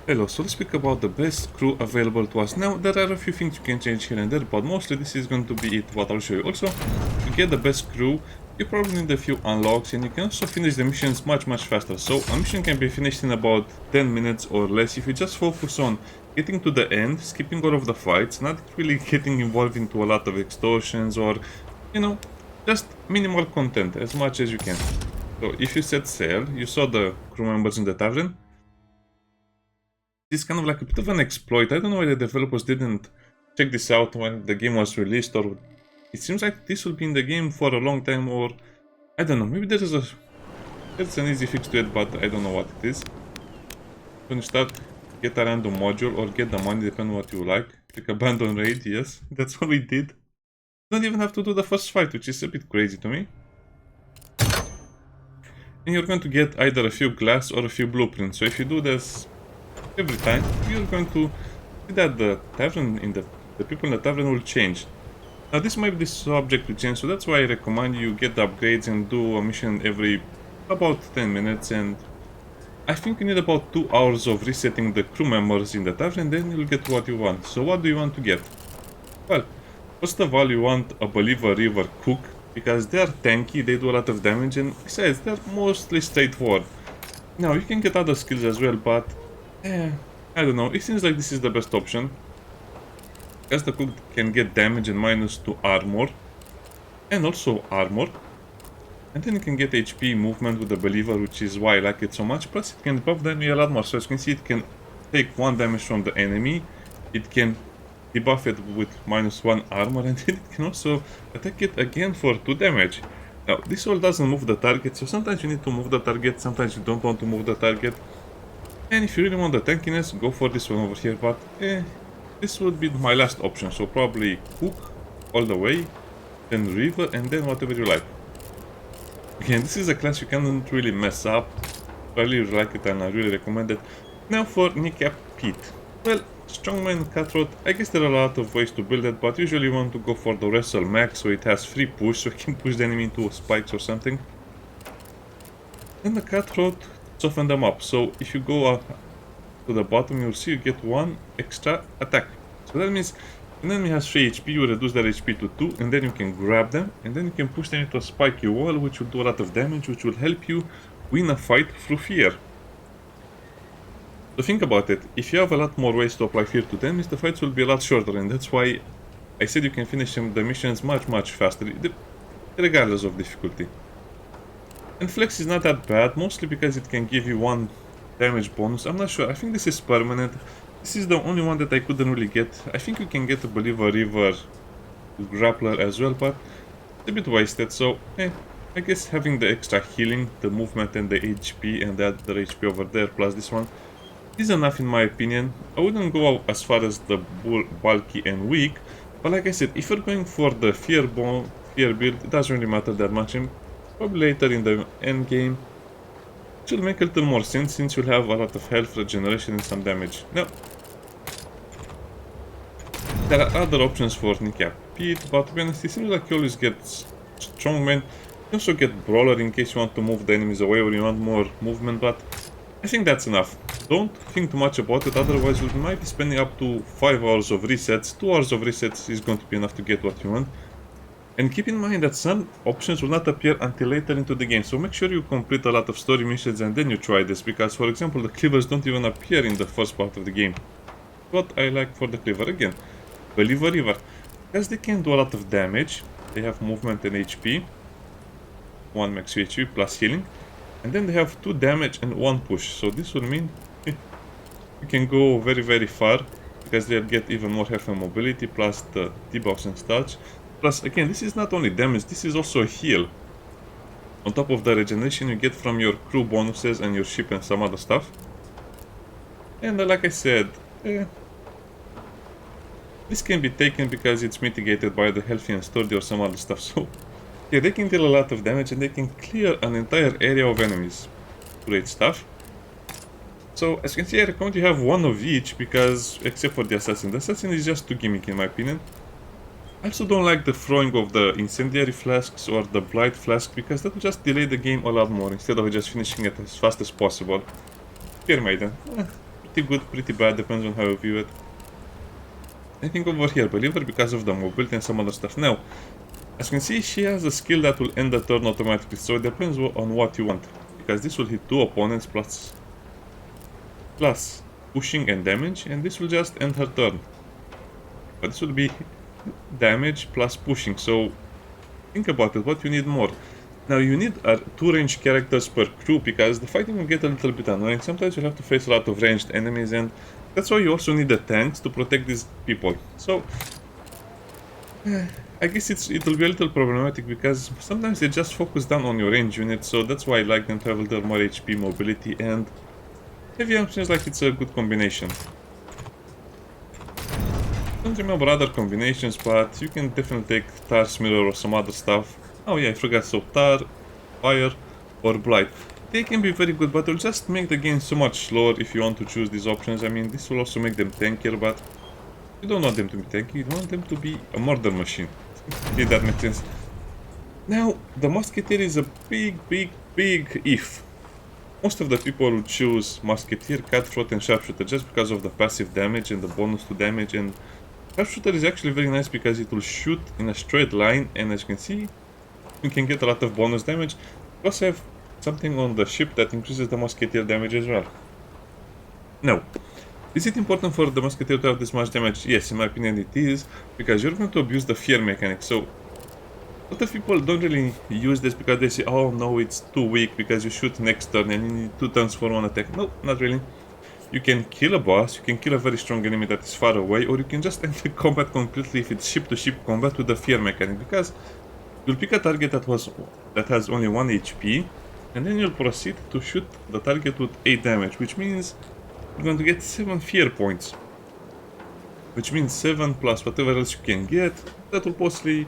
Hello, so let's speak about the best crew available to us. Now, there are a few things you can change here and there, but mostly this is going to be it, what I'll show you. Also, to get the best crew, you probably need a few unlocks, and you can also finish the missions much faster. So, a mission can be finished in about 10 minutes or less if you just focus on getting to the end, skipping all of the fights, not really getting involved into a lot of extortions or, you know, just minimal content as much as you can. So, if you set sail, you saw the crew members in the tavern. This is kind of like a bit of an exploit. I don't know why the developers didn't check this out when the game was released, or it seems like this will be in the game for a long time, or I don't know, maybe there's an easy fix to it, but I don't know what it is. When you start, get a random module or get the money, depending on what you like. Like abandon raid, yes, that's what we did. You don't even have to do the first fight, which is a bit crazy to me. And you're going to get either a few glass or a few blueprints. So if you do this every time, you're going to see that the people in the tavern will change. Now this might be subject to change, so that's why I recommend you get the upgrades and do a mission every about 10 minutes, and I think you need about 2 hours of resetting the crew members in the tavern, and then you'll get what you want. So what do you want to get? Well, first of all, you want a Believer River Cook, because they are tanky, they do a lot of damage, and besides, they're mostly straightforward. Now you can get other skills as well, but I don't know, it seems like this is the best option. Because the cook can get damage and -2 armor. And also armor. And then you can get HP movement with the Believer, which is why I like it so much. Plus it can buff them a lot more. So as you can see, it can take 1 damage from the enemy. It can debuff it with -1 armor. And then it can also attack it again for 2 damage. Now this all doesn't move the target. So sometimes you need to move the target. Sometimes you don't want to move the target. And if you really want the tankiness, go for this one over here, but this would be my last option, so probably Cook all the way, then River, and then whatever you like. Again, this is a class you can't really mess up. I really like it and I really recommend it. Now for Kneecap Pete. Well, Strongman Cutthroat, I guess there are a lot of ways to build it, but usually you want to go for the Wrestle Max, so it has free push, so you can push the enemy into spikes or something. Then the Cutthroat, soften them up, so if you go up to the bottom, you'll see you get 1 extra attack. So that means an enemy has 3 HP, you reduce their HP to 2, and then you can grab them, and then you can push them into a spiky wall, which will do a lot of damage, which will help you win a fight through fear. So think about it, if you have a lot more ways to apply fear to them, the fights will be a lot shorter, and that's why I said you can finish the missions much faster, regardless of difficulty. And Flex is not that bad, mostly because it can give you 1 damage bonus. I'm not sure, I think this is permanent. This is the only one that I couldn't really get. I think you can get a Believer River Grappler as well, but it's a bit wasted, so I guess having the extra healing, the movement and the HP and the other HP over there, plus this one, is enough in my opinion. I wouldn't go as far as the bulky and weak, but like I said, if you're going for the fear build, it doesn't really matter that much. Probably later in the end game, it will make a little more sense since you'll have a lot of health regeneration and some damage. Now, there are other options for Kneecap Pete, but to be honest, it seems like you always get Strongman. You also get Brawler in case you want to move the enemies away or you want more movement, but I think that's enough. Don't think too much about it, otherwise you might be spending up to 5 hours of resets. 2 hours of resets is going to be enough to get what you want. And keep in mind that some options will not appear until later into the game, so make sure you complete a lot of story missions and then you try this, because for example the cleavers don't even appear in the first part of the game. What I like for the cleaver again, Believer River, because they can do a lot of damage, they have movement and HP, 1 max HP plus healing, and then they have 2 damage and 1 push, so this will mean you can go very far, because they'll get even more health and mobility plus the debuffs and such. Plus, again, this is not only damage, this is also a heal. On top of the regeneration you get from your crew bonuses and your ship and some other stuff. And like I said, this can be taken because it's mitigated by the healthy and sturdy or some other stuff. So, yeah, they can deal a lot of damage and they can clear an entire area of enemies. Great stuff. So, as you can see, I recommend you have 1 of each, because, except for the assassin. The assassin is just too gimmicky in my opinion. I also don't like the throwing of the incendiary flasks or the blight flask, because that will just delay the game a lot more instead of just finishing it as fast as possible. Fear Maiden, pretty good, pretty bad, depends on how you view it. Anything over here, believer, because of the mobility and some other stuff. Now, as you can see, she has a skill that will end the turn automatically, so it depends on what you want. Because this will hit 2 opponents plus pushing and damage, and this will just end her turn. But this will be damage plus pushing, so think about it, what you need more. Now you need 2 ranged characters per crew, because the fighting will get a little bit annoying. Sometimes you have to face a lot of ranged enemies, and that's why you also need the tanks to protect these people. So I guess it'll be a little problematic, because sometimes they just focus down on your range unit, so that's why I like them to have a little more HP, mobility, and heavy arm seems like it's a good combination. Don't remember other combinations, but you can definitely take Tar's Mirror or some other stuff. Oh yeah, I forgot, so Tar, Fire, or Blight. They can be very good, but they'll just make the game so much slower if you want to choose these options. I mean, this will also make them tankier, but you don't want them to be tanky, you want them to be a murder machine. If that makes sense. Now, the Musketeer is a big if. Most of the people would choose Musketeer, Cutthroat, and Sharpshooter just because of the passive damage and the bonus to damage. And Sharpshooter is actually very nice because it will shoot in a straight line, and as you can see, you can get a lot of bonus damage. You also have something on the ship that increases the Musketeer damage as well. Now, is it important for the Musketeer to have this much damage? Yes, in my opinion it is, because you're going to abuse the fear mechanic. So, a lot of people don't really use this because they say, oh no, it's too weak because you shoot next turn and you need 2 turns for 1 attack. No, not really. You can kill a boss, you can kill a very strong enemy that is far away, or you can just enter combat completely if it's ship-to-ship combat with the fear mechanic, because you'll pick a target that has only 1 HP, and then you'll proceed to shoot the target with 8 damage, which means you're going to get 7 fear points. Which means 7 plus whatever else you can get. That will mostly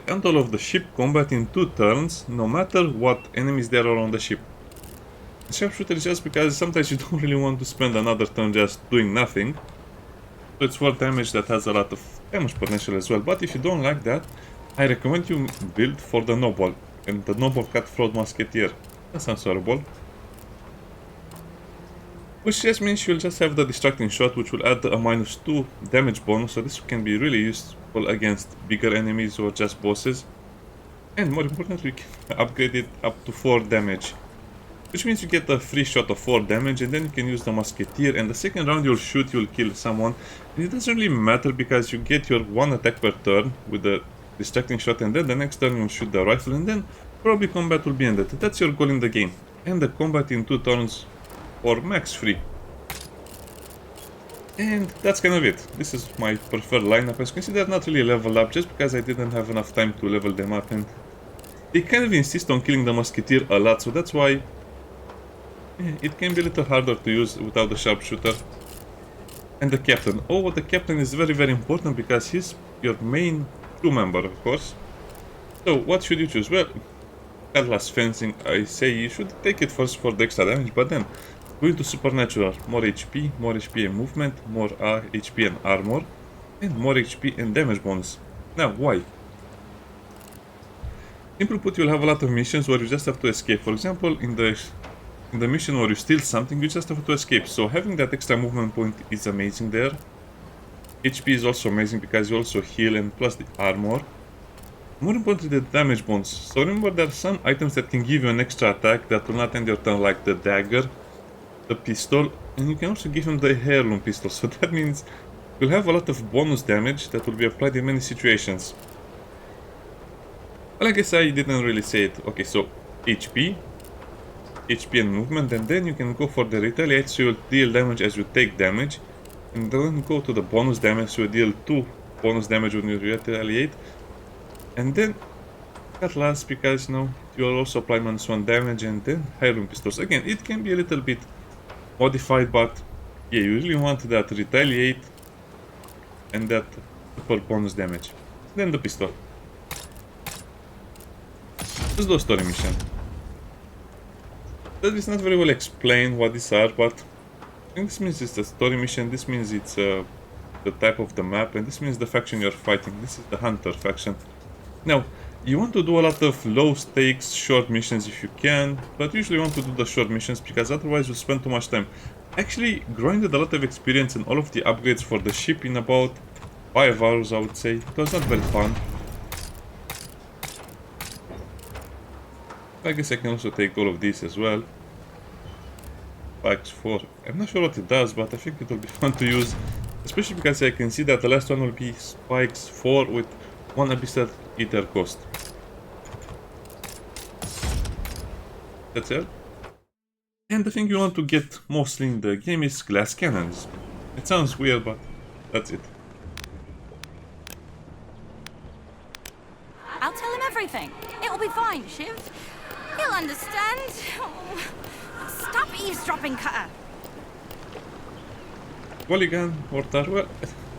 end all of the ship combat in 2 turns, no matter what enemies there are on the ship. Sharpshooter is just because sometimes you don't really want to spend another turn just doing nothing. So it's 4 damage that has a lot of damage potential as well. But if you don't like that, I recommend you build for the Noble, and the Noble Cutthroat Musketeer. That sounds horrible. Which just means you'll just have the Distracting Shot, which will add a -2 damage bonus, so this can be really useful against bigger enemies or just bosses. And more importantly, you can upgrade it up to 4 damage. Which means you get a free shot of 4 damage, and then you can use the Musketeer, and the second round you'll kill someone. And it doesn't really matter because you get your 1 attack per turn with the Distracting Shot, and then the next turn you'll shoot the rifle, and then probably combat will be ended. That's your goal in the game. End the combat in 2 turns or max 3. And that's kind of it. This is my preferred lineup. As you can see, they're not really leveled up just because I didn't have enough time to level them up, and they kind of insist on killing the Musketeer a lot, so that's why it can be a little harder to use without the Sharpshooter. And the Captain. Oh, the Captain is very important because he's your main crew member, of course. So what should you choose? Well, Cutlass Fencing, I say you should take it first for the extra damage, but then going to Supernatural, more HP and movement, more HP and armor, and more HP and damage bonus. Now, why? Simply put, you'll have a lot of missions where you just have to escape. For example, in the mission where you steal something, you just have to escape. So having that extra movement point is amazing there. HP is also amazing because you also heal, and plus the armor. More importantly, the damage bonus. So remember, there are some items that can give you an extra attack that will not end your turn, like the dagger, the pistol, and you can also give him the heirloom pistol. So that means you'll have a lot of bonus damage that will be applied in many situations. Well, I guess I didn't really say it. Okay, so HP and movement, and then you can go for the retaliate, so you'll deal damage as you take damage, and then go to the bonus damage, so you deal 2 bonus damage when you retaliate, and then Cutlass, because you'll also apply -1 damage, and then heirloom pistols. Again, it can be a little bit modified, but yeah, you really want that retaliate and that super bonus damage. Then the pistol. Let's do a story mission. That is not very well explained what these are, but I think this means it's a story mission, this means it's the type of the map, and this means the faction you're fighting. This is the Hunter faction. Now, You want to do a lot of low stakes short missions if you can, but usually you want to do the short missions because otherwise you spend too much time. Actually grinded a lot of experience in all of the upgrades for the ship in about 5 hours, I would say. It was not very fun. I guess I can also take all of these as well. Spikes 4. I'm not sure what it does, but I think it will be fun to use. Especially because I can see that the last one will be Spikes 4 with 1 Abyssal Ether cost. That's it. And the thing you want to get mostly in the game is glass cannons. It sounds weird, but that's it. I'll tell him everything. It'll be fine, Shiv. He'll understand. Oh, stop eavesdropping, Cutter. Polygon, mortar. Well,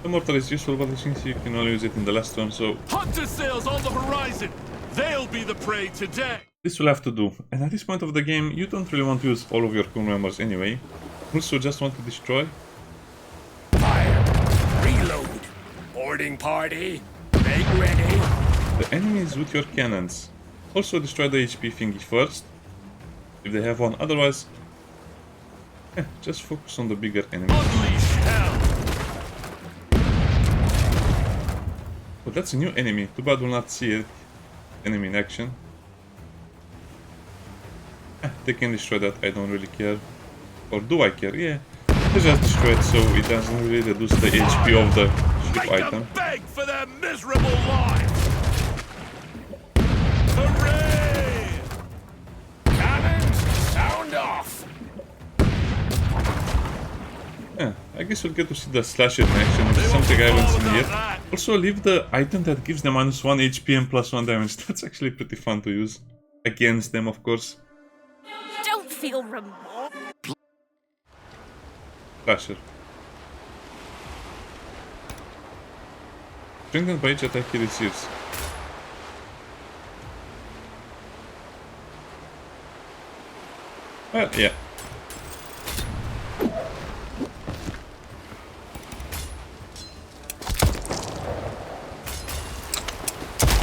the mortar is useful, but since you can only use it in the last one, so Hunter sails on the horizon. They'll be the prey today. this will have to do. And at this point of the game, you don't really want to use all of your crew members anyway. Also, just want to destroy. Fire. Reload. Boarding party. Make ready. The enemies with your cannons. Also destroy the HP thingy first, if they have one, otherwise, just focus on the bigger enemies. Unleash hell. But that's a new enemy, too bad we'll not see it. Enemy in action. They can destroy that, I don't really care. Or do I care? Yeah, they just destroy it so it doesn't really reduce the HP of the ship Make item. them beg for their miserable lives. Hooray! Cannons, sound off. Yeah, I guess we'll get to see the slasher in action, which is something I haven't seen yet. Also, leave the item that gives them -1 HP and +1 damage. That's actually pretty fun to use. Against them, of course. Don't feel remorse. Slasher. Strengthened by each attack he receives. Well, yeah.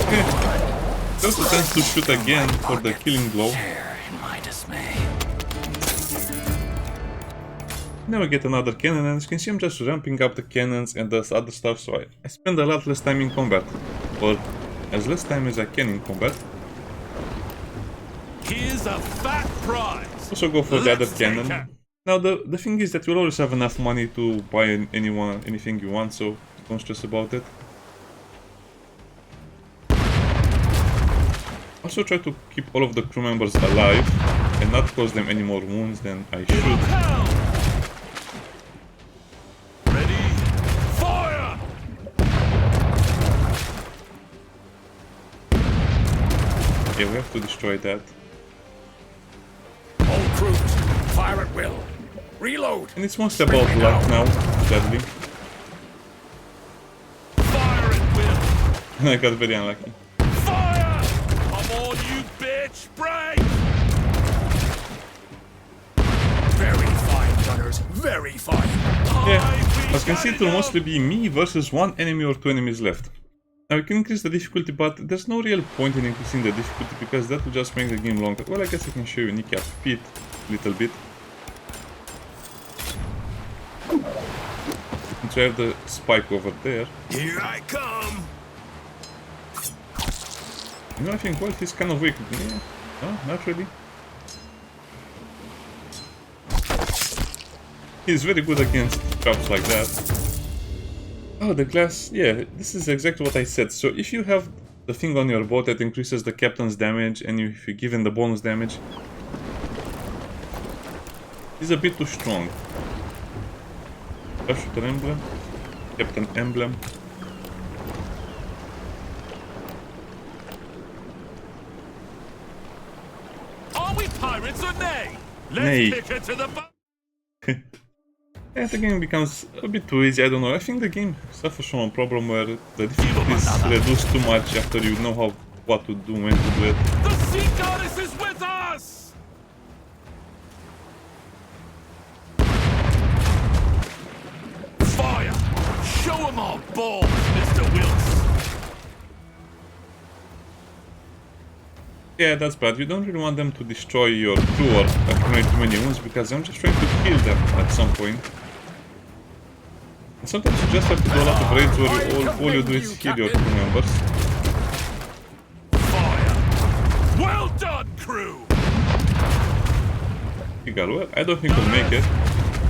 Okay. He also tends to shoot again for the killing blow. In my dismay. Now we get another cannon, and as you can see I'm just ramping up the cannons and the other stuff, so I spend a lot less time in combat. Or as less time as I can in combat. Here's a fat prize. Also go for the other Let's take cannon. her. Now the thing is that you'll always have enough money to buy anything you want, so don't stress about it. Also try to keep all of the crew members alive and not cause them any more wounds than I Give 'em should. hell. Ready? Fire! Yeah, we have to destroy that. All crews, fire at will. Reload. And it's mostly about luck now, sadly. Fire at will. And I got very unlucky. Fire! Come on, you bitch! Break! Very fine, gunners. Very fine. Yeah, as you can see, it will mostly be me versus one enemy or two enemies left. Now we can increase the difficulty, but there's no real point in increasing the difficulty because that will just make the game longer. Well, I guess I can show you kneecap speed a little bit. And so I have the spike over there. Here I come. You know, I think, well, he's kind of weak. Yeah, no, not really. He's very good against traps like that. Oh, the glass, yeah, this is exactly what I said. So if you have the thing on your boat that increases the captain's damage, and if you give him the bonus damage, he's a bit too strong. Shooter emblem, captain emblem. Are we pirates or nay? Let's Nay. pick her to the boat. Yeah, the game becomes a bit too easy, I don't know. I think the game suffers from a problem where the difficulty is reduced too much after you know what to do, when to do it. The sea goddess is with us! Fire! Show 'em our balls, Mr. Wilson! Yeah, that's bad. You don't really want them to destroy your crew or accumulate too many wounds, because I'm just trying to kill them at some point. And sometimes you just have to do a lot of raids where all you do is heal your crew members. Fire! Well done, crew! Well, I don't think we'll make it.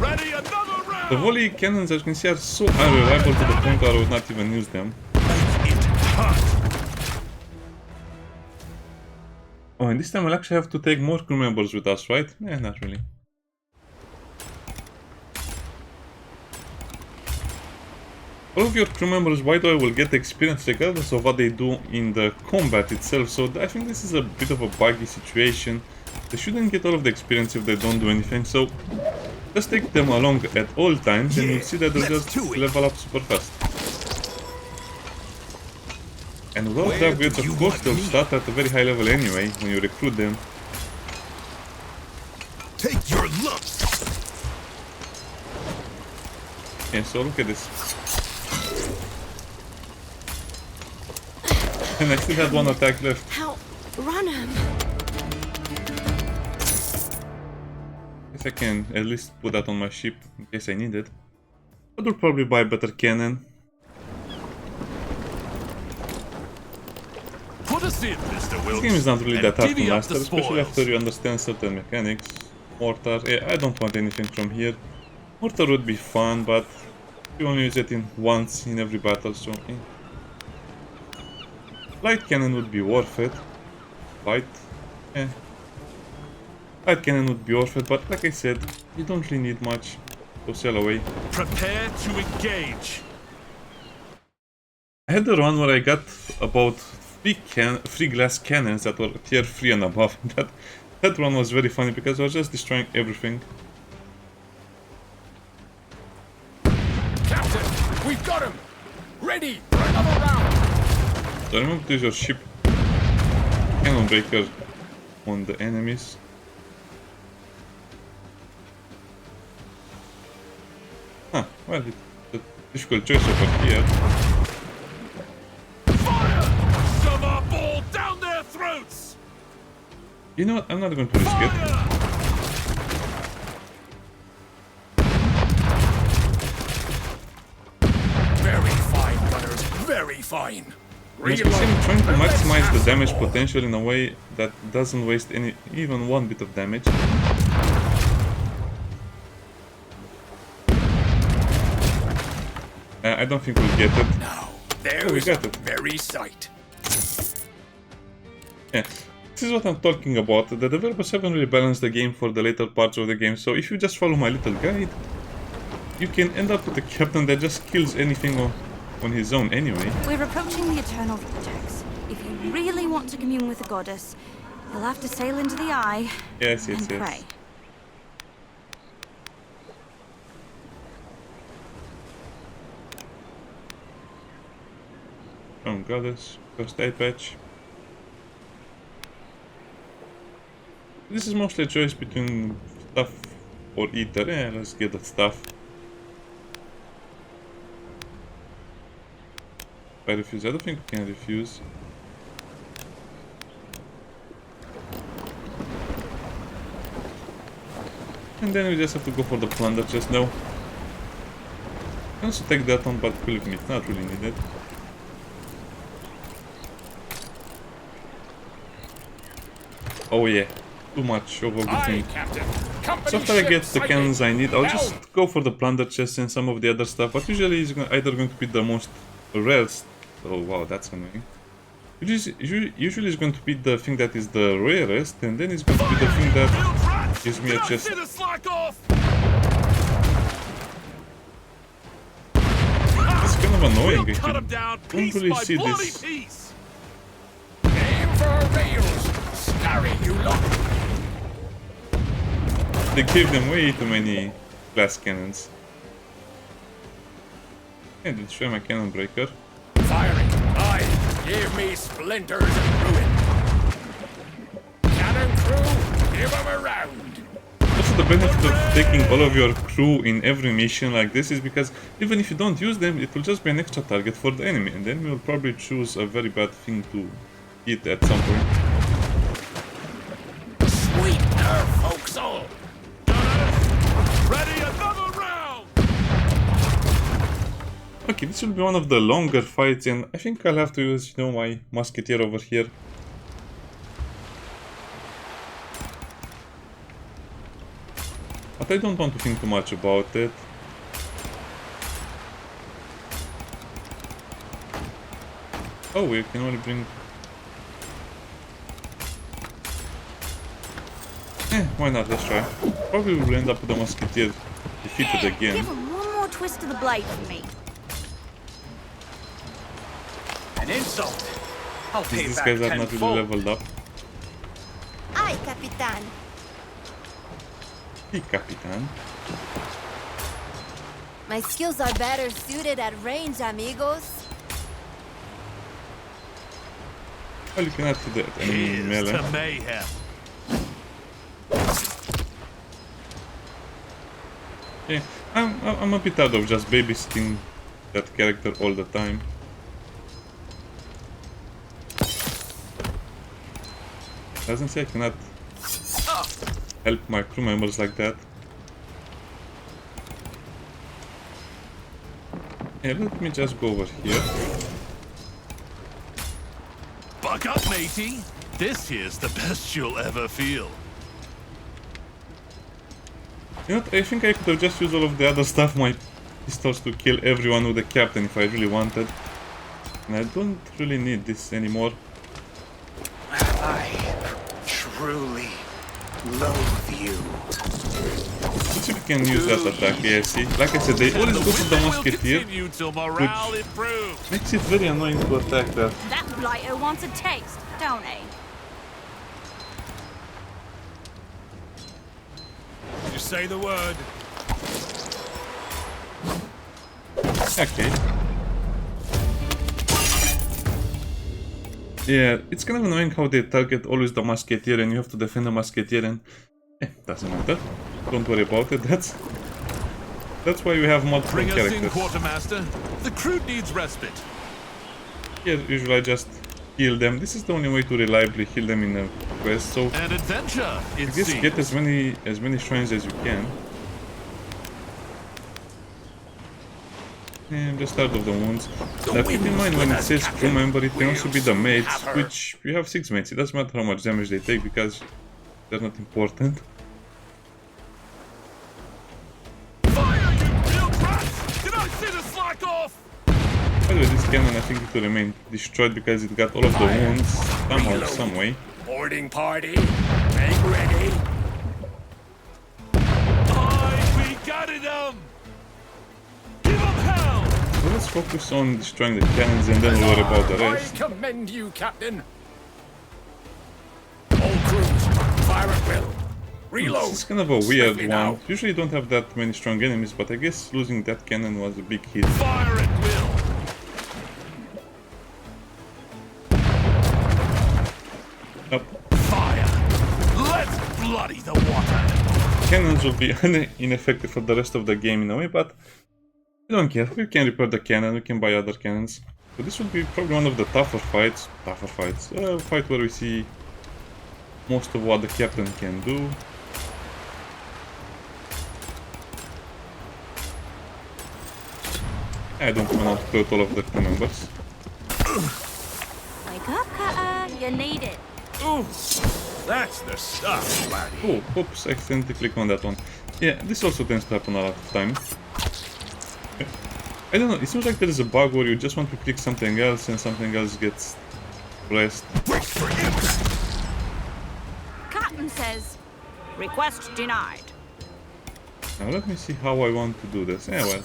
Ready another round! The volley cannons, as you can see, are so unreliable to the point where I would not even use them. It hurt! Oh, and this time we'll actually have to take more crew members with us, right? Eh, not really. All of your crew members, by the way, will get experience regardless of what they do in the combat itself, so I think this is a bit of a buggy situation. They shouldn't get all of the experience if they don't do anything, so just take them along at all times and you'll see that they'll just level up super fast. And with all of the upgrades, of course, they'll start at a very high level anyway when you recruit them. Take your lumps. Yeah, so look at this. And I still had one attack left. How? Run him. Guess I can at least put that on my ship in case I need it. I would probably buy a better cannon. Put us in, Mr. This Wilkes. game is not really and that hard to divvy up master, the especially spoils. after you understand certain mechanics. Mortar, yeah, I don't want anything from here. Mortar would be fun, but you only use it once in every battle, so eh. Light cannon would be worth it. Light, eh. Light cannon would be worth it, but like I said, you don't really need much. So sail away. Prepare to engage. I had the run where I got about 3 glass cannons that were tier 3 and above. That run was very funny because I was just destroying everything. Captain, we've got him. Ready for another round. So remember to use your ship cannon breaker on the enemies. Huh, well, it's a difficult choice over here. Fire! Shove our ball down their throats! You know what, I'm not going to risk it. Fire! Very fine, gunners. Very fine. And especially I'm trying to maximize the damage potential in a way that doesn't waste even one bit of damage. I don't think we'll get it. Now, we there's got the it. very sight. Yeah, this is what I'm talking about. The developers haven't really balanced the game for the later parts of the game, so if you just follow my little guide, you can end up with a captain that just kills anything on his own anyway. We're approaching the Eternal Vortex. If you really want to commune with the goddess, you'll have to sail into the eye Yes, and pray. Oh, goddess, first aid patch. This is mostly a choice between stuff or ether. Yeah, let's get the stuff. If I refuse, I don't think we can refuse. And then we just have to go for the plunder chest now. I can also take that on, but believe me, it's not really needed. Oh yeah, too much overbooking. Captain. So after I get the cannons I need, I'll just go for the plunder chest and some of the other stuff, but usually it's either going to be the most rare. Oh wow, that's annoying. Usually it's going to be the thing that is the rarest, and then it's going to be the thing that gives me a chest. It's It's kind of annoying. We'll I cut 'em down don't piece really by see bloody this. piece. Aim for rails. Starry, you lot. They gave them way too many glass cannons. Yeah, destroy my cannon breaker. Firing. Aye. Give me splinters and ruin. Cannon crew, give 'em a round. Also, the benefit of taking all of your crew in every mission like this is because even if you don't use them, it will just be an extra target for the enemy, and then we'll probably choose a very bad thing to hit at some point. Fire, forecastle! Gunners, ready another round! Okay, this will be one of the longer fights, and I think I'll have to use, you know, my musketeer over here. But I don't want to think too much about it. Oh, we can only bring... why not? Let's try. Probably we'll end up with the musketeer defeated again. Give him one more twist to the blade for me. An insult! I'll pay These back guys are not really tenfold. leveled up. Aye, Capitan. Hey, Capitan. My skills are better suited at range, amigos. Well, you cannot hit that enemy in Here's melee. to mayhem. Yeah, I'm a bit tired of just babysitting that character all the time. Doesn't say I cannot help my crew members like that. Yeah, let me just go over here. Buck up, matey. This here's the best you'll ever feel. You know what, I think I could have just used all of the other stuff, my pistols, to kill everyone with the captain if I really wanted. And I don't really need this anymore. I truly loathe you. Let's see if we can use that attack. Yeah, see? Like I said, they always go for the will musketeer. continue till morale improves. Makes it very annoying to attack that. That blighter wants a taste, don't he? You say the word. Okay. Yeah, it's kind of annoying how they target always the musketeer and you have to defend the musketeer and... doesn't matter. Don't worry about it, that's why we have multiple Bring us in, characters. quartermaster. The crew needs respite. Here, usually I just heal them. This is the only way to reliably heal them in a quest, so... An adventure, it I guess seems. get as many shrines as you can. And just start of the wounds. Now keep in mind when it says crew member, it can also be the mates, which you have 6 mates. It doesn't matter how much damage they take because they're not important. Fire, you real brats! Did I see the slack off? By the way, this cannon I think it will remain destroyed because it got all of the wounds somehow, some way. Boarding party. Make ready. We gutted them! Give them hell! So let's focus on destroying the cannons and then we'll worry about the rest. I commend you, Captain. All crews, fire at will. Reload. This is kind of a weird Swiftly one. now. Usually you don't have that many strong enemies, but I guess losing that cannon was a big hit. Fire at will! Up. Fire! Let's bloody the water! Cannons will be ineffective for the rest of the game in a way, but we don't care. We can repair the cannon, we can buy other cannons. So this will be probably one of the tougher fights. A fight where we see most of what the captain can do. I don't want to outcloud all of the crew members. Wake up, Cutter. You need it. Ooh, that's the stuff, laddie. Oh, oops, accidentally clicked on that one. Yeah, this also tends to happen a lot of time. I don't know, it seems like there is a bug where you just want to click something else and something else gets pressed. Wait for impact. Captain says, request denied. Now let me see how I want to do this. Yeah, well.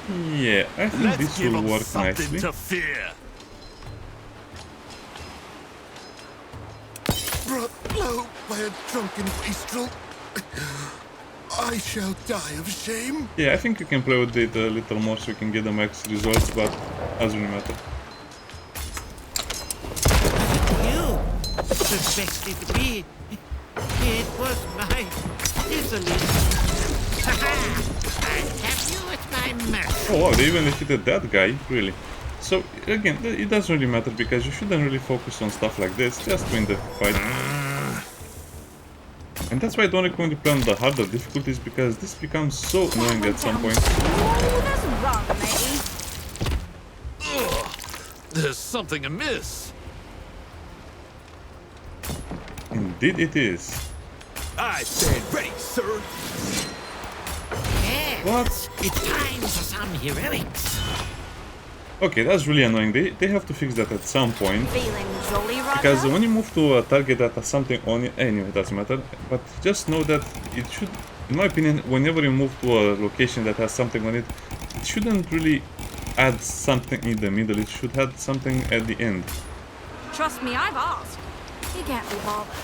Yeah, I think Let's this give will them work something nicely. to fear! Brought low by a drunken wastrel, I shall die of shame. Yeah, I think you can play with it a little more so you can get the max results, but doesn't really matter. You suspected me. It was my disillusion. Oh wow, they even defeated that guy, really. So again, it doesn't really matter because you shouldn't really focus on stuff like this, just win the fight. And that's why I don't recommend you play on the harder difficulties because this becomes so annoying at some point. That's wrong, matey. There's something amiss. Indeed it is. I stand ready, sir. What? It's time for some heroics. Okay, that's really annoying. They have to fix that at some point. Feeling jolly, Roger? Because when you move to a target that has something on it, anyway, it doesn't matter. But just know that it should, in my opinion, whenever you move to a location that has something on it, it shouldn't really add something in the middle. It should add something at the end. Trust me, I've asked. You can't be bothered.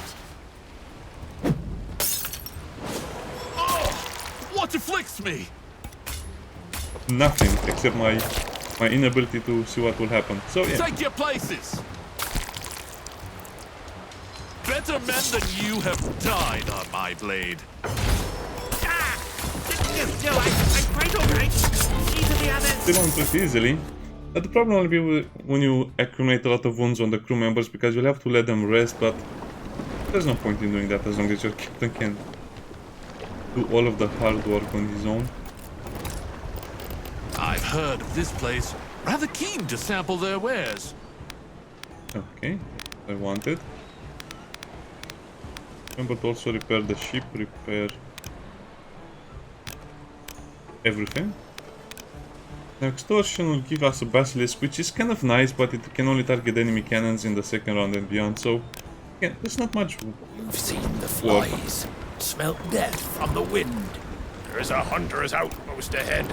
What afflicts me? Nothing except my inability to see what will happen. So yeah. Take your places. Better men than you have died on my blade. No, I'm quite alright. See to the others. They run pretty easily. But the problem will be when you accumulate a lot of wounds on the crew members because you'll have to let them rest, but there's no point in doing that as long as your captain can do all of the hard work on his own. I've heard of this place. Rather keen to sample their wares. Okay, I wanted. Remember to also repair the ship, repair everything. Now extortion will give us a basilisk, which is kind of nice, but it can only target enemy cannons in the second round and beyond, so again, there's not much. You've seen the flies, smelt death from the wind. There's a hunter's outpost ahead,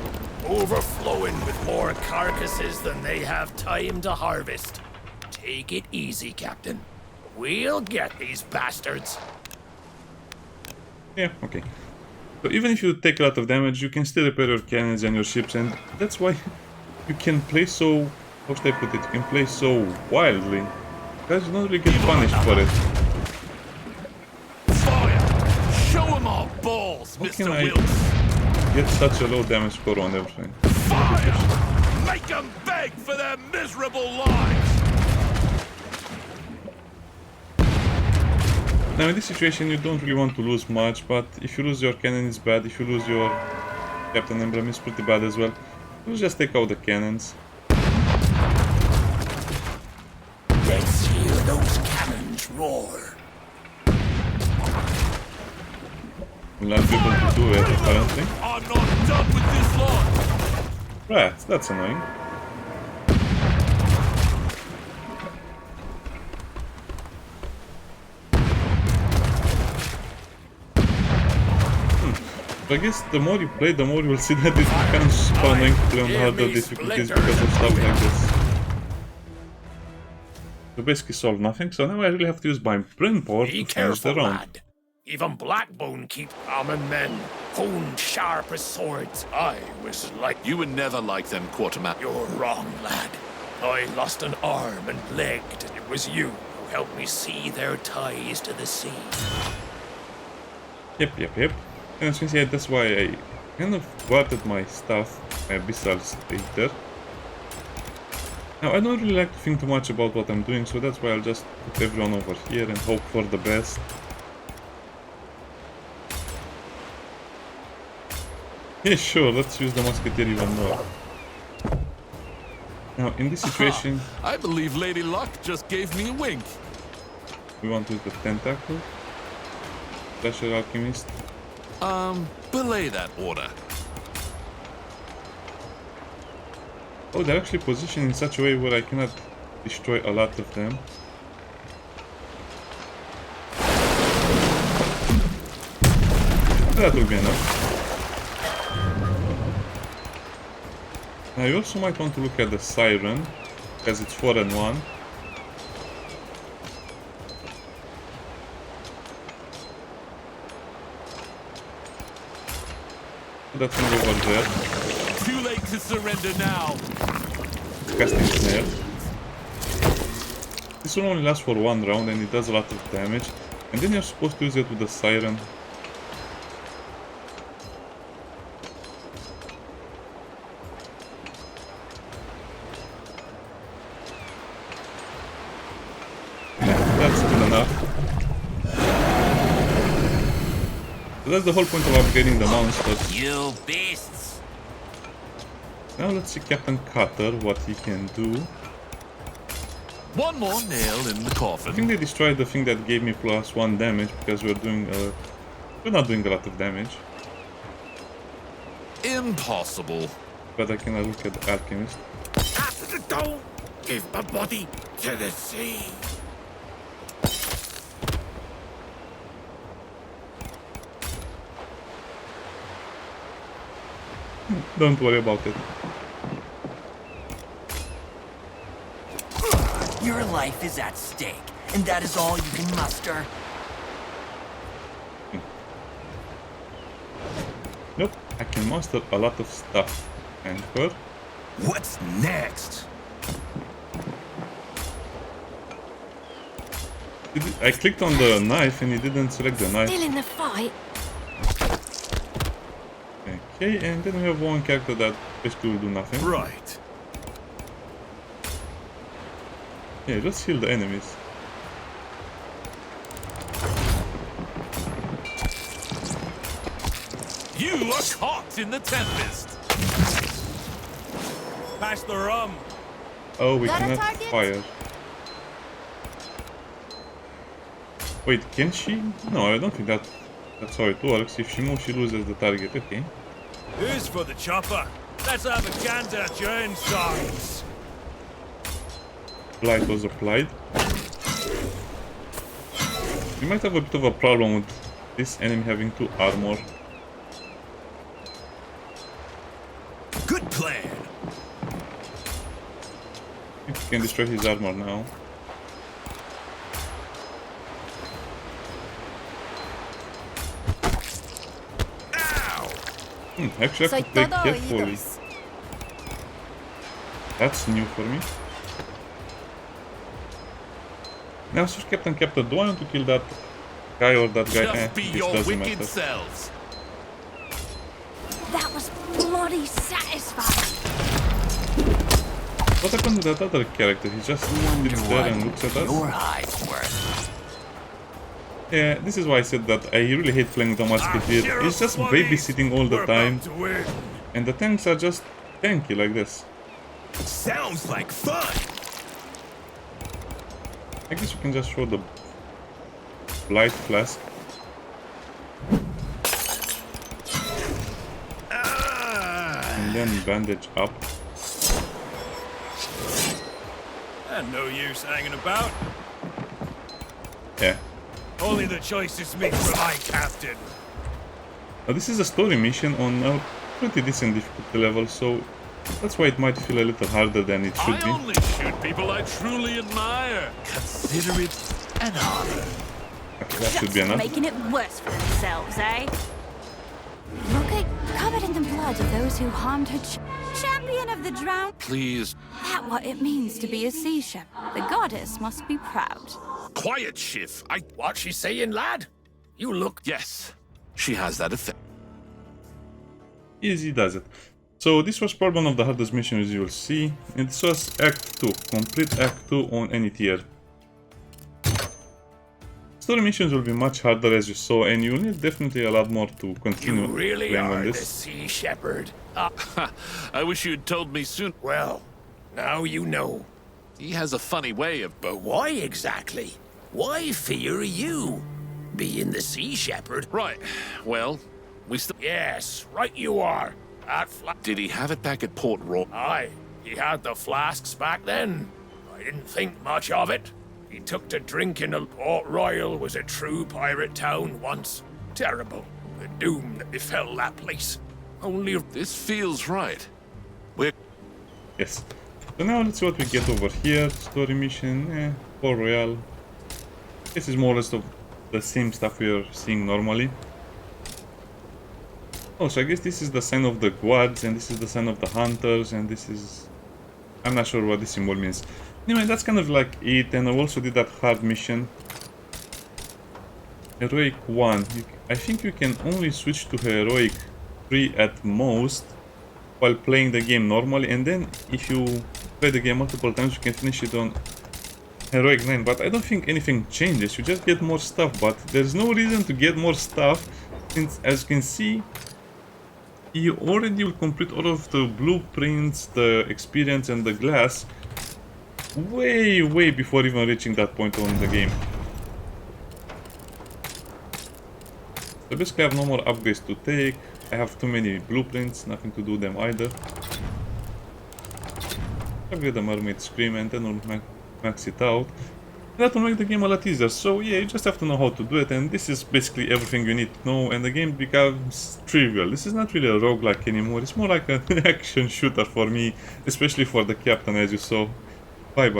overflowing with more carcasses than they have time to harvest. Take it easy, Captain. We'll get these bastards. Yeah, okay. So even if you take a lot of damage, you can still repair your cannons and your ships, and that's why you can play so... how should I put it? You can play so wildly. Because you don't really get punished for it. Fire! Show 'em our balls, How Mr. can I Wilkes! get such a low damage score on everything? Fire! Make 'em beg for their miserable lives! Now in this situation you don't really want to lose much, but if you lose your cannon it's bad, if you lose your Captain Emblem it's pretty bad as well. We'll just take out the cannons. Let's hear those cannons roar. We'll not be able to do it apparently. I'm not done with this lot! Right, that's annoying. I guess the more you play, the more you will see that it becomes so annoying to play on harder difficulties because of stuff like this. So basically solve nothing, so now I really have to use my brain power to Be finish the careful, round. lad. Even Blackbone keeps common men, honed sharp as swords. I was like... You were never like them, Quartermaster. You're wrong, lad. I lost an arm and leg, and it was you who helped me see their ties to the sea. Yep. And as you can see, that's why I kind of guarded my stuff, my abyssal state there. Now I don't really like to think too much about what I'm doing, so that's why I'll just put everyone over here and hope for the best. Yeah, sure, let's use the musketeer even more. Now, in this situation, I believe Lady Luck just gave me a wink. we want to use the tentacle, Flasher Alchemist. Belay that order. Oh, they're actually positioned in such a way where I cannot destroy a lot of them. That will be enough. Now you also might want to look at the Siren, because it's 4 and 1. That's gonna be over there. Too late to surrender now. Casting Snare. This will only last for 1 round and it does a lot of damage. And then you're supposed to use it with the Siren. enough. So that's the whole point of upgrading the monsters. You beasts! Now let's see Captain Cutter, what he can do. One more nail in the I coffin. think they destroyed the thing that gave me +1 damage because we're not doing a lot of damage. Impossible. But I cannot look at the Alchemist. Don't give my body to the sea. Don't worry about it. Your life is at stake, and that is all you can muster. Nope, I can master a lot of stuff. Anchor. What's next? I clicked on the knife and it didn't select the knife. Still in the fight. Okay, and then we have one character that basically will do nothing. Right. Yeah, just heal the enemies. You are caught in the tempest. Pass the rum. Oh, we Got a cannot target? fire. Wait, can she? No, I don't think that's how it works. If she moves, she loses the target. Okay. Who's for the chopper? Let's have a gander at your insides. Light was applied. We might have a bit of a problem with this enemy having 2 armor. Good plan. I think we can destroy his armor now. Actually, I Soy have to play todo carefully. oídos. That's new for me. Now, so Captain, do I want to kill that guy or that guy? Just be This your doesn't wicked matter. selves. That was bloody satisfying. What happened to that other character? He just sits there and looks at us? Your hide's worth. Yeah, this is why I said that I really hate playing the Musketeer. It's just babysitting all the time, and the tanks are just tanky like this. Sounds like fun. I guess we can just show the Blight Flask. And then bandage up. And no use hanging about. Yeah. Only the choicest meat for my captain. Now this is a story mission on a pretty decent difficulty level, so that's why it might feel a little harder than it should I be. only shoot people I truly admire. Consider it an honor. That should be enough. Making it worse for themselves, eh? Look, covered in the blood of those who harmed her champion of the drowned. Please, That what it means to be a sea shepherd. The goddess must be proud. quiet, Schiff. What she saying, lad? You look... Yes, she has that effect. Easy does it. So this was part 1 of the hardest mission, as you will see, and this was Act 2. Complete Act 2 on any tier. Story missions will be much harder, as you saw, and you'll need definitely a lot more to continue You really playing on are the this. sea shepherd. I wish you'd told me soon. Well, now you know. He has a funny way of... But why exactly? Why fear you? Being the sea shepherd? Right, well, we still... Yes, right you are. That Did he have it back at Port Royal? Aye, he had the flasks back then. I didn't think much of it. He took to drinking. Port Royal was a true pirate town once. Terrible, the doom that befell that place. Only... This feels right. We're... Yes. So now let's see what we get over here. Story mission, Port Royal. This is more or less of the same stuff we are seeing normally. Oh, so I guess this is the sign of the guards, and this is the sign of the hunters, and this is... I'm not sure what this symbol means. Anyway, that's kind of like it, and I also did that hard mission. Heroic 1. I think you can only switch to Heroic 3 at most while playing the game normally, and then if you play the game multiple times, you can finish it on Heroic 9, but I don't think anything changes. You just get more stuff, but there's no reason to get more stuff since, as you can see, you already will complete all of the blueprints, the experience and the glass way before even reaching that point on the game. So basically I have no more upgrades to take. I have too many blueprints, nothing to do them either. Upgrade the mermaid scream and then we'll max it out. That will make the game a lot easier. So yeah, you just have to know how to do it, and this is basically everything you need to know, and the game becomes trivial. This is not really a roguelike anymore, it's more like an action shooter for me, especially for the captain, as you saw. Bye bye.